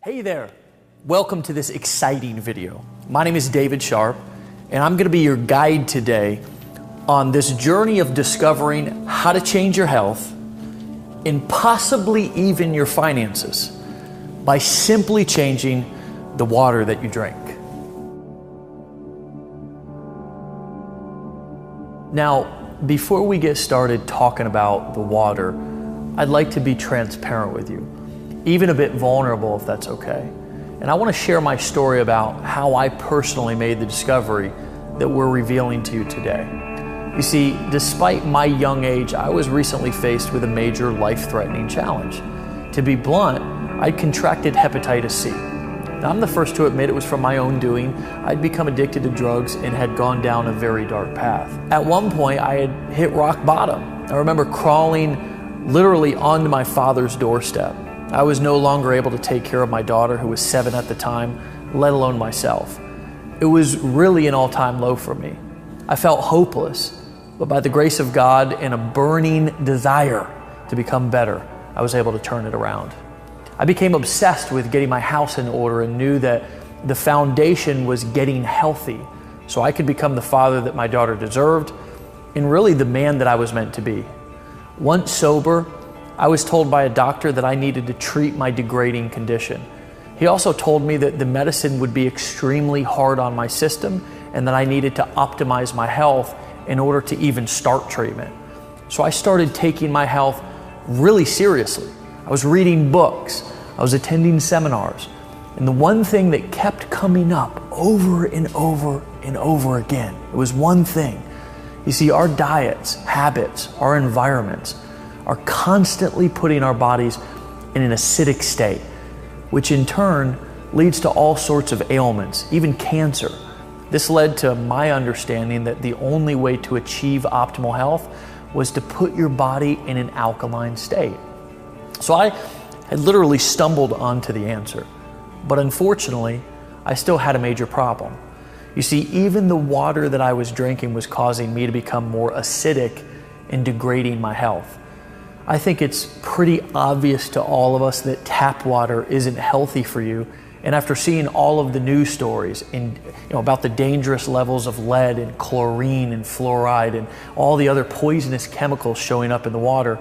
Hey there, welcome to this exciting video. My name is David Sharp, and I'm going to be your guide today on this journey of discovering how to change your health and possibly even your finances by simply changing the water that you drink. Now, before we get started talking about the water, I'd like to be transparent with you, even a bit vulnerable if that's okay. And I want to share my story about how I personally made the discovery that we're revealing to you today. You see, despite my young age, I was recently faced with a major life-threatening challenge. To be blunt, I contracted hepatitis C. Now, I'm the first to admit it was from my own doing. I'd become addicted to drugs and had gone down a very dark path. At one point, I had hit rock bottom. I remember crawling literally onto my father's doorstep. I was no longer able to take care of my daughter, who was 7 at the time, let alone myself. It was really an all-time low for me. I felt hopeless, but by the grace of God and a burning desire to become better, I was able to turn it around. I became obsessed with getting my house in order and knew that the foundation was getting healthy so I could become the father that my daughter deserved and really the man that I was meant to be. Once sober, I was told by a doctor that I needed to treat my degrading condition. He also told me that the medicine would be extremely hard on my system and that I needed to optimize my health in order to even start treatment. So I started taking my health really seriously. I was reading books, I was attending seminars, and the one thing that kept coming up over and over and over again, it was one thing. You see, our diets, habits, our environments are constantly putting our bodies in an acidic state, which in turn leads to all sorts of ailments, even cancer. This led to my understanding that the only way to achieve optimal health was to put your body in an alkaline state. So I had literally stumbled onto the answer, but unfortunately, I still had a major problem. You see, even the water that I was drinking was causing me to become more acidic and degrading my health. I think it's pretty obvious to all of us that tap water isn't healthy for you. And after seeing all of the news stories about the dangerous levels of lead and chlorine and fluoride and all the other poisonous chemicals showing up in the water,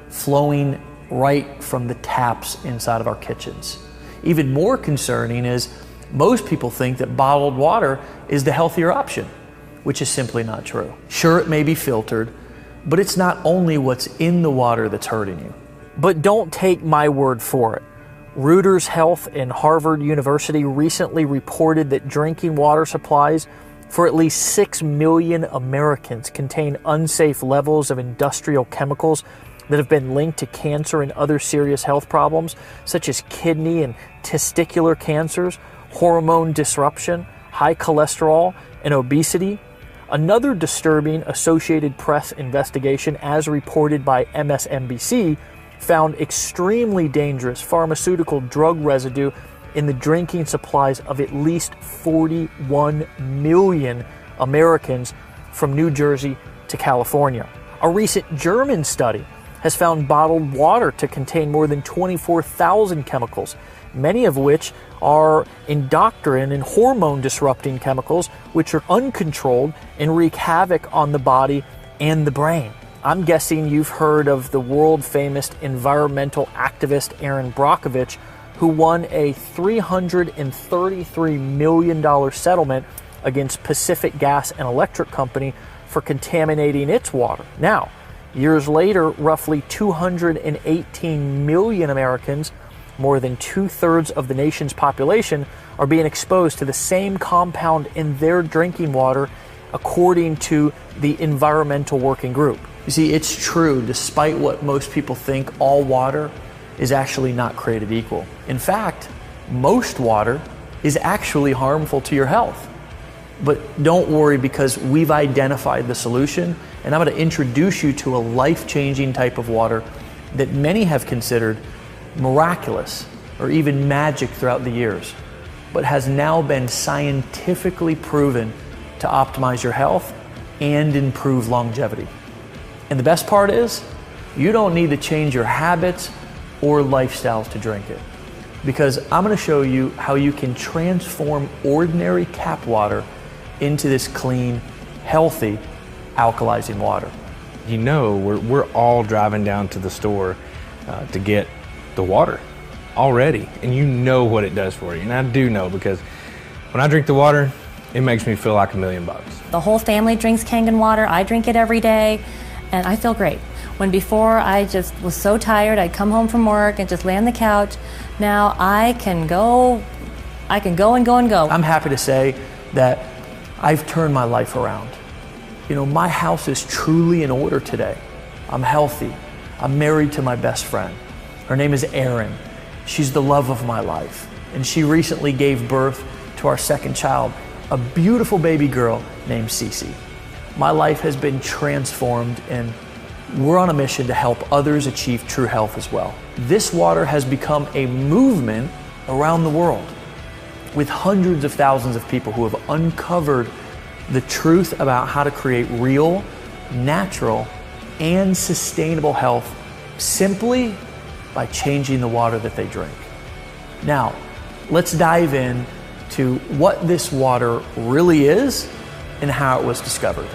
flowing right from the taps inside of our kitchens. Even more concerning is most people think that bottled water is the healthier option, which is simply not true. Sure, it may be filtered, but it's not only what's in the water that's hurting you. But don't take my word for it. Reuters Health and Harvard University recently reported that drinking water supplies for at least 6 million Americans contain unsafe levels of industrial chemicals that have been linked to cancer and other serious health problems, such as kidney and testicular cancers, hormone disruption, high cholesterol, and obesity. Another disturbing Associated Press investigation, as reported by MSNBC, found extremely dangerous pharmaceutical drug residue in the drinking supplies of at least 41 million Americans from New Jersey to California. A recent German study has found bottled water to contain more than 24,000 chemicals, many of which are endocrine and hormone-disrupting chemicals, which are uncontrolled and wreak havoc on the body and the brain. I'm guessing you've heard of the world-famous environmental activist Erin Brockovich, who won a $333 million settlement against Pacific Gas and Electric Company for contaminating its water. Now, years later, roughly 218 million Americans, more than 2/3 of the nation's population, are being exposed to the same compound in their drinking water, according to the Environmental Working Group. You see, it's true, despite what most people think, all water is actually not created equal. In fact, most water is actually harmful to your health. But don't worry, because we've identified the solution, and I'm going to introduce you to a life-changing type of water that many have considered miraculous or even magic throughout the years, but has now been scientifically proven to optimize your health and improve longevity. And the best part is, you don't need to change your habits or lifestyles to drink it. because I'm going to show you how you can transform ordinary tap water into this clean, healthy, alkalizing water. You know, we're all driving down to the store to get the water already, and you know what it does for you. And I do know, because when I drink the water, it makes me feel like $1,000,000. The whole family drinks Kangen water. I drink it every day, and I feel great. When before I just was so tired, I'd come home from work and just lay on the couch. Now I can go and go and go. I'm happy to say that I've turned my life around. You know, my house is truly in order today. I'm healthy. I'm married to my best friend. Her name is Erin. She's the love of my life. And she recently gave birth to our second child, a beautiful baby girl named Cece. My life has been transformed, and we're on a mission to help others achieve true health as well. This water has become a movement around the world, with hundreds of thousands of people who have uncovered the truth about how to create real, natural, and sustainable health simply by changing the water that they drink. Now, let's dive in to what this water really is and how it was discovered.